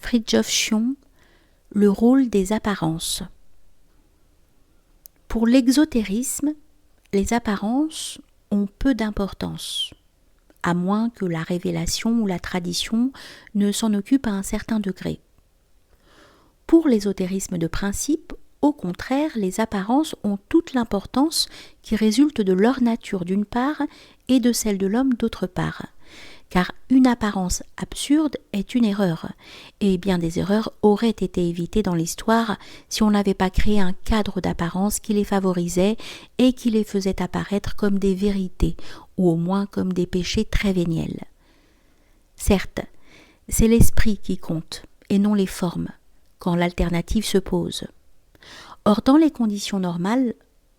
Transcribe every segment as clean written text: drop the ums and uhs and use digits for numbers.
Fridtjof Schion, le rôle des apparences. Pour l'exotérisme, les apparences ont peu d'importance, à moins que la révélation ou la tradition ne s'en occupe à un certain degré. Pour l'ésotérisme de principe, au contraire, les apparences ont toute l'importance qui résulte de leur nature d'une part et de celle de l'homme d'autre part. Car une apparence absurde est une erreur, et bien des erreurs auraient été évitées dans l'histoire si on n'avait pas créé un cadre d'apparence qui les favorisait et qui les faisait apparaître comme des vérités, ou au moins comme des péchés très véniels. Certes, c'est l'esprit qui compte, et non les formes, quand l'alternative se pose. Or, dans les conditions normales,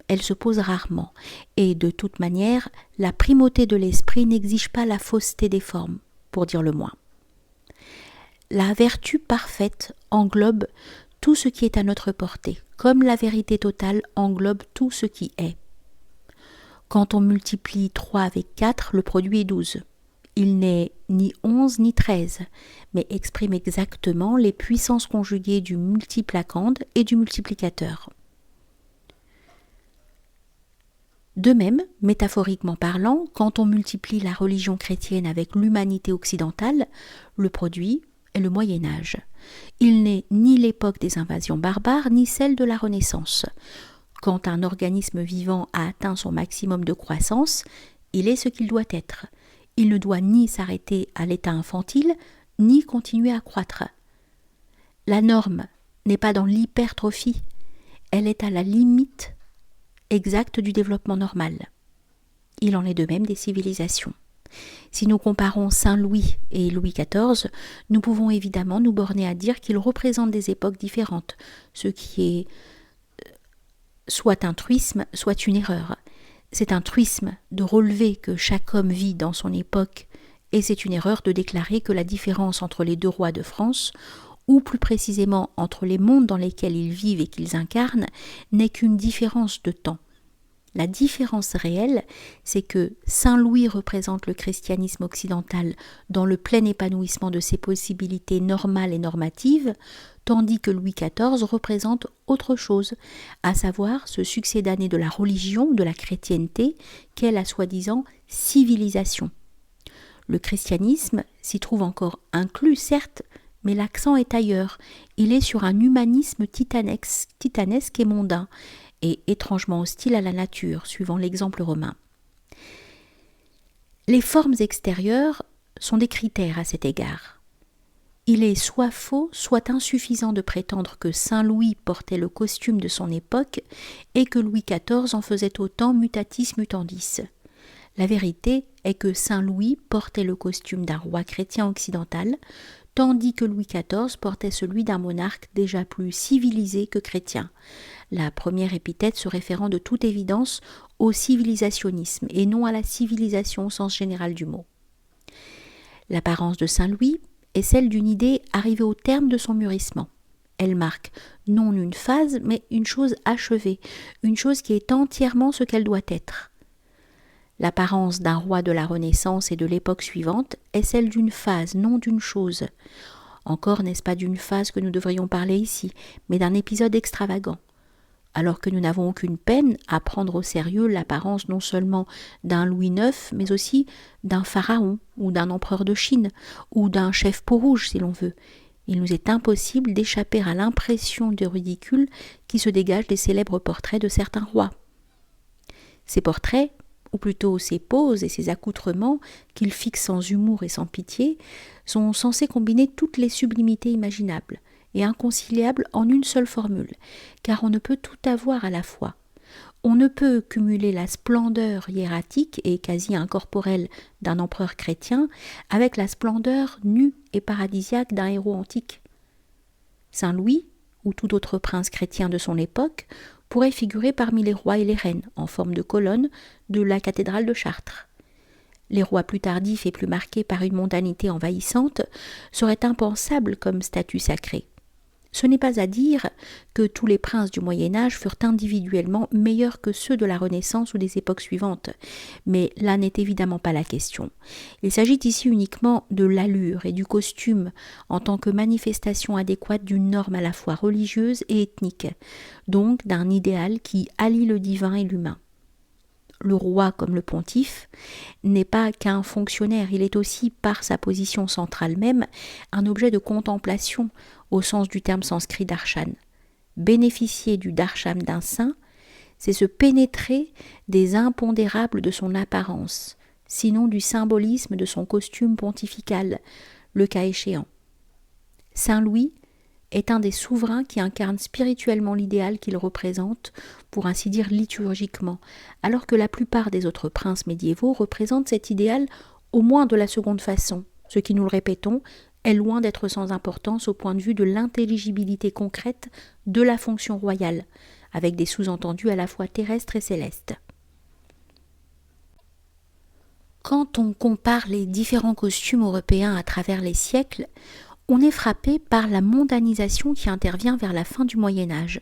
elle se pose rarement, et de toute manière, la primauté de l'esprit n'exige pas la fausseté des formes, pour dire le moins. La vertu parfaite englobe tout ce qui est à notre portée, comme la vérité totale englobe tout ce qui est. Quand on multiplie 3 avec 4, le produit est 12. Il n'est ni 11 ni 13, mais exprime exactement les puissances conjuguées du multiplacande et du multiplicateur. De même, métaphoriquement parlant, quand on multiplie la religion chrétienne avec l'humanité occidentale, le produit est le Moyen-Âge. Il n'est ni l'époque des invasions barbares, ni celle de la Renaissance. Quand un organisme vivant a atteint son maximum de croissance, il est ce qu'il doit être. Il ne doit ni s'arrêter à l'état infantile, ni continuer à croître. La norme n'est pas dans l'hypertrophie, elle est à la limite exact du développement normal. Il en est de même des civilisations. Si nous comparons Saint Louis et Louis XIV, nous pouvons évidemment nous borner à dire qu'ils représentent des époques différentes, ce qui est soit un truisme, soit une erreur. C'est un truisme de relever que chaque homme vit dans son époque, et c'est une erreur de déclarer que la différence entre les deux rois de France, ou plus précisément entre les mondes dans lesquels ils vivent et qu'ils incarnent, n'est qu'une différence de temps. La différence réelle, c'est que Saint Louis représente le christianisme occidental dans le plein épanouissement de ses possibilités normales et normatives, tandis que Louis XIV représente autre chose, à savoir ce succès d'années de la religion, de la chrétienté, qu'est la soi-disant civilisation. Le christianisme s'y trouve encore inclus, certes, mais l'accent est ailleurs. Il est sur un humanisme titanesque et mondain, et étrangement hostile à la nature, suivant l'exemple romain. Les formes extérieures sont des critères à cet égard. Il est soit faux, soit insuffisant de prétendre que Saint Louis portait le costume de son époque et que Louis XIV en faisait autant mutatis mutandis. La vérité est que Saint Louis portait le costume d'un roi chrétien occidental, tandis que Louis XIV portait celui d'un monarque déjà plus civilisé que chrétien, la première épithète se référant de toute évidence au civilisationnisme et non à la civilisation au sens général du mot. L'apparence de Saint Louis est celle d'une idée arrivée au terme de son mûrissement. Elle marque non une phase, mais une chose achevée, une chose qui est entièrement ce qu'elle doit être. L'apparence d'un roi de la Renaissance et de l'époque suivante est celle d'une phase, non d'une chose. Encore n'est-ce pas d'une phase que nous devrions parler ici, mais d'un épisode extravagant. Alors que nous n'avons aucune peine à prendre au sérieux l'apparence non seulement d'un Louis IX, mais aussi d'un pharaon, ou d'un empereur de Chine, ou d'un chef peau-rouge si l'on veut. Il nous est impossible d'échapper à l'impression de ridicule qui se dégage des célèbres portraits de certains rois. Ces portraits, ou plutôt ces poses et ces accoutrements qu'ils fixent sans humour et sans pitié, sont censés combiner toutes les sublimités imaginables et inconciliables en une seule formule, car on ne peut tout avoir à la fois. On ne peut cumuler la splendeur hiératique et quasi incorporelle d'un empereur chrétien avec la splendeur nue et paradisiaque d'un héros antique. Saint Louis, ou tout autre prince chrétien de son époque, pourrait figurer parmi les rois et les reines, en forme de colonne, de la cathédrale de Chartres. Les rois plus tardifs et plus marqués par une mondanité envahissante seraient impensables comme statue sacrée. Ce n'est pas à dire que tous les princes du Moyen-Âge furent individuellement meilleurs que ceux de la Renaissance ou des époques suivantes, mais là n'est évidemment pas la question. Il s'agit ici uniquement de l'allure et du costume en tant que manifestation adéquate d'une norme à la fois religieuse et ethnique, donc d'un idéal qui allie le divin et l'humain. Le roi, comme le pontife, n'est pas qu'un fonctionnaire, il est aussi, par sa position centrale même, un objet de contemplation au sens du terme sanskrit darshan. Bénéficier du darshan d'un saint, c'est se pénétrer des impondérables de son apparence, sinon du symbolisme de son costume pontifical, le cas échéant. Saint Louis est un des souverains qui incarne spirituellement l'idéal qu'il représente, pour ainsi dire liturgiquement, alors que la plupart des autres princes médiévaux représentent cet idéal au moins de la seconde façon, ce qui, nous le répétons, est loin d'être sans importance au point de vue de l'intelligibilité concrète de la fonction royale, avec des sous-entendus à la fois terrestres et célestes. Quand on compare les différents costumes européens à travers les siècles, on est frappé par la mondanisation qui intervient vers la fin du Moyen-Âge,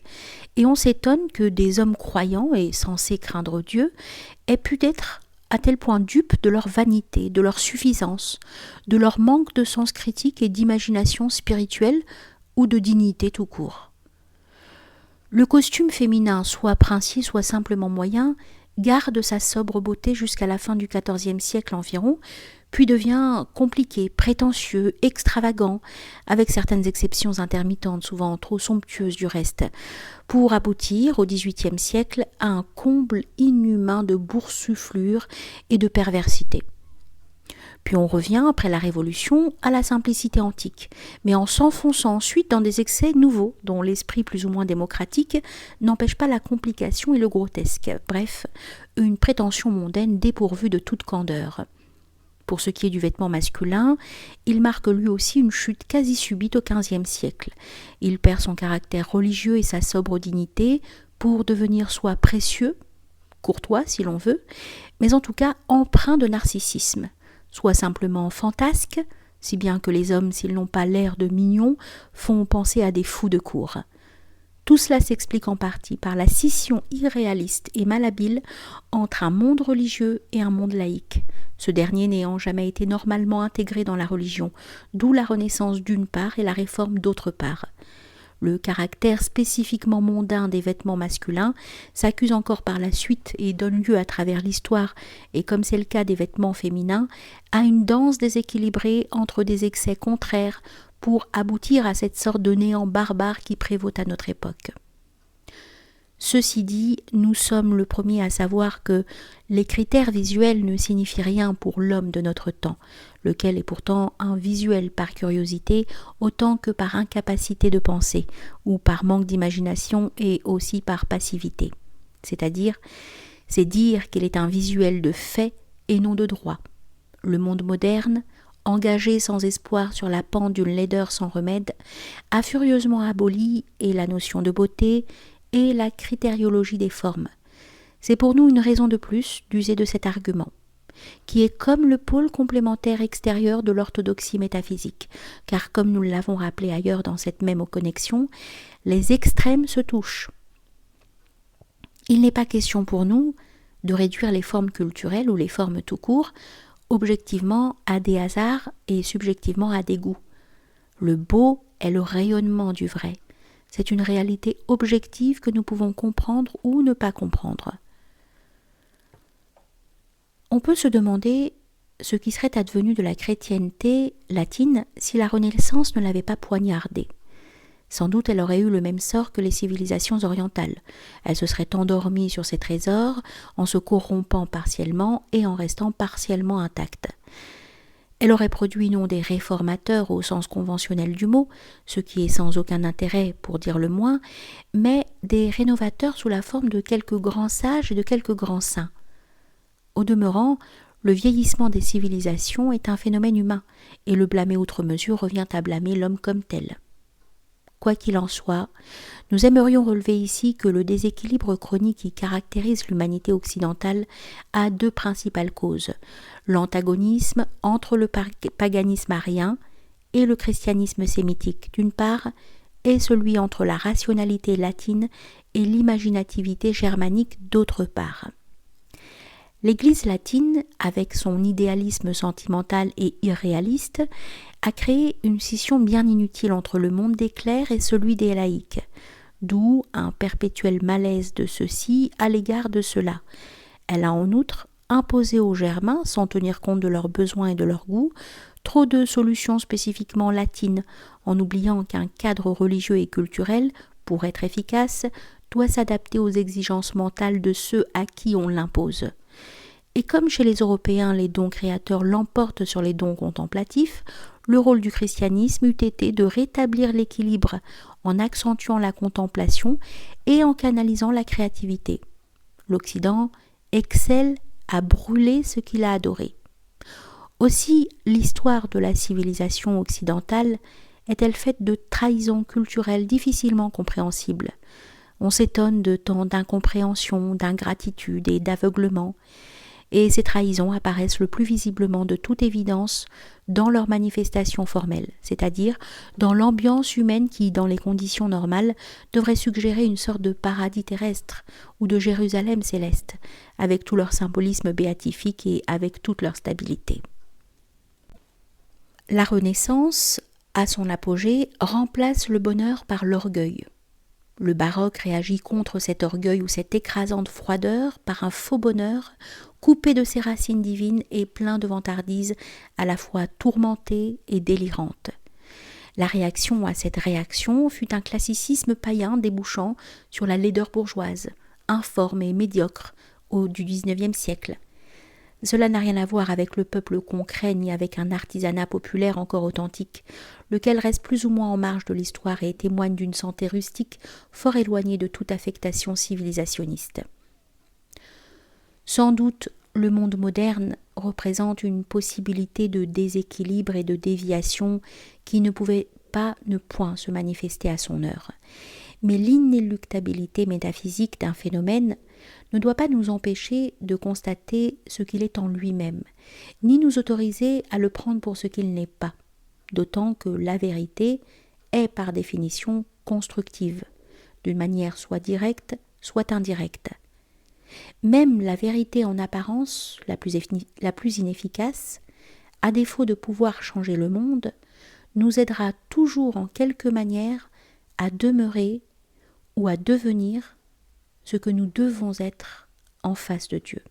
et on s'étonne que des hommes croyants et censés craindre Dieu aient pu être à tel point dupes de leur vanité, de leur suffisance, de leur manque de sens critique et d'imagination spirituelle ou de dignité tout court. Le costume féminin, soit princier, soit simplement moyen, garde sa sobre beauté jusqu'à la fin du XIVe siècle environ, puis devient compliqué, prétentieux, extravagant, avec certaines exceptions intermittentes, souvent trop somptueuses du reste, pour aboutir au XVIIIe siècle à un comble inhumain de boursouflure et de perversité. Puis on revient, après la Révolution, à la simplicité antique, mais en s'enfonçant ensuite dans des excès nouveaux, dont l'esprit plus ou moins démocratique n'empêche pas la complication et le grotesque. Bref, une prétention mondaine dépourvue de toute candeur. Pour ce qui est du vêtement masculin, il marque lui aussi une chute quasi subite au XVe siècle. Il perd son caractère religieux et sa sobre dignité pour devenir soit précieux, courtois si l'on veut, mais en tout cas empreint de narcissisme, soit simplement fantasque, si bien que les hommes, s'ils n'ont pas l'air de mignons, font penser à des fous de cour. Tout cela s'explique en partie par la scission irréaliste et malhabile entre un monde religieux et un monde laïque, ce dernier n'ayant jamais été normalement intégré dans la religion, d'où la Renaissance d'une part et la Réforme d'autre part. Le caractère spécifiquement mondain des vêtements masculins s'accuse encore par la suite et donne lieu à travers l'histoire, et comme c'est le cas des vêtements féminins, à une danse déséquilibrée entre des excès contraires pour aboutir à cette sorte de néant barbare qui prévaut à notre époque. Ceci dit, nous sommes le premier à savoir que les critères visuels ne signifient rien pour l'homme de notre temps, lequel est pourtant un visuel par curiosité autant que par incapacité de penser, ou par manque d'imagination et aussi par passivité. C'est-à-dire, c'est dire qu'il est un visuel de fait et non de droit. Le monde moderne, engagé sans espoir sur la pente d'une laideur sans remède, a furieusement aboli et la notion de beauté et la critériologie des formes. C'est pour nous une raison de plus d'user de cet argument, qui est comme le pôle complémentaire extérieur de l'orthodoxie métaphysique, car comme nous l'avons rappelé ailleurs dans cette même connexion, les extrêmes se touchent. Il n'est pas question pour nous de réduire les formes culturelles ou les formes tout court objectivement à des hasards et subjectivement à des goûts. Le beau est le rayonnement du vrai. C'est une réalité objective que nous pouvons comprendre ou ne pas comprendre. On peut se demander ce qui serait advenu de la chrétienté latine si la Renaissance ne l'avait pas poignardée. Sans doute elle aurait eu le même sort que les civilisations orientales. Elle se serait endormie sur ses trésors en se corrompant partiellement et en restant partiellement intacte. Elle aurait produit non des réformateurs au sens conventionnel du mot, ce qui est sans aucun intérêt pour dire le moins, mais des rénovateurs sous la forme de quelques grands sages et de quelques grands saints. Au demeurant, le vieillissement des civilisations est un phénomène humain, et le blâmer outre mesure revient à blâmer l'homme comme tel. Quoi qu'il en soit, nous aimerions relever ici que le déséquilibre chronique qui caractérise l'humanité occidentale a deux principales causes, l'antagonisme entre le paganisme arien et le christianisme sémitique d'une part, et celui entre la rationalité latine et l'imaginativité germanique d'autre part. L'Église latine, avec son idéalisme sentimental et irréaliste, a créé une scission bien inutile entre le monde des clercs et celui des laïcs, d'où un perpétuel malaise de ceux-ci à l'égard de ceux-là. Elle a en outre imposé aux Germains, sans tenir compte de leurs besoins et de leurs goûts, trop de solutions spécifiquement latines, en oubliant qu'un cadre religieux et culturel, pour être efficace, doit s'adapter aux exigences mentales de ceux à qui on l'impose. Et comme chez les Européens les dons créateurs l'emportent sur les dons contemplatifs, le rôle du christianisme eût été de rétablir l'équilibre en accentuant la contemplation et en canalisant la créativité. L'Occident excelle à brûler ce qu'il a adoré. Aussi, l'histoire de la civilisation occidentale est-elle faite de trahisons culturelles difficilement compréhensibles. On s'étonne de tant d'incompréhension, d'ingratitude et d'aveuglement, et ces trahisons apparaissent le plus visiblement de toute évidence dans leur manifestation formelle, c'est-à-dire dans l'ambiance humaine qui, dans les conditions normales, devrait suggérer une sorte de paradis terrestre ou de Jérusalem céleste, avec tout leur symbolisme béatifique et avec toute leur stabilité. La Renaissance, à son apogée, remplace le bonheur par l'orgueil. Le baroque réagit contre cet orgueil ou cette écrasante froideur par un faux bonheur coupé de ses racines divines et plein de vantardise à la fois tourmentée et délirante. La réaction à cette réaction fut un classicisme païen débouchant sur la laideur bourgeoise, informe et médiocre du XIXe siècle. Cela n'a rien à voir avec le peuple concret ni avec un artisanat populaire encore authentique, lequel reste plus ou moins en marge de l'histoire et témoigne d'une santé rustique fort éloignée de toute affectation civilisationniste. Sans doute, le monde moderne représente une possibilité de déséquilibre et de déviation qui ne pouvait pas ne point se manifester à son heure. Mais l'inéluctabilité métaphysique d'un phénomène ne doit pas nous empêcher de constater ce qu'il est en lui-même, ni nous autoriser à le prendre pour ce qu'il n'est pas, d'autant que la vérité est par définition constructive, d'une manière soit directe, soit indirecte. Même la vérité en apparence, la plus inefficace, à défaut de pouvoir changer le monde, nous aidera toujours en quelque manière à demeurer ou à devenir ce que nous devons être en face de Dieu.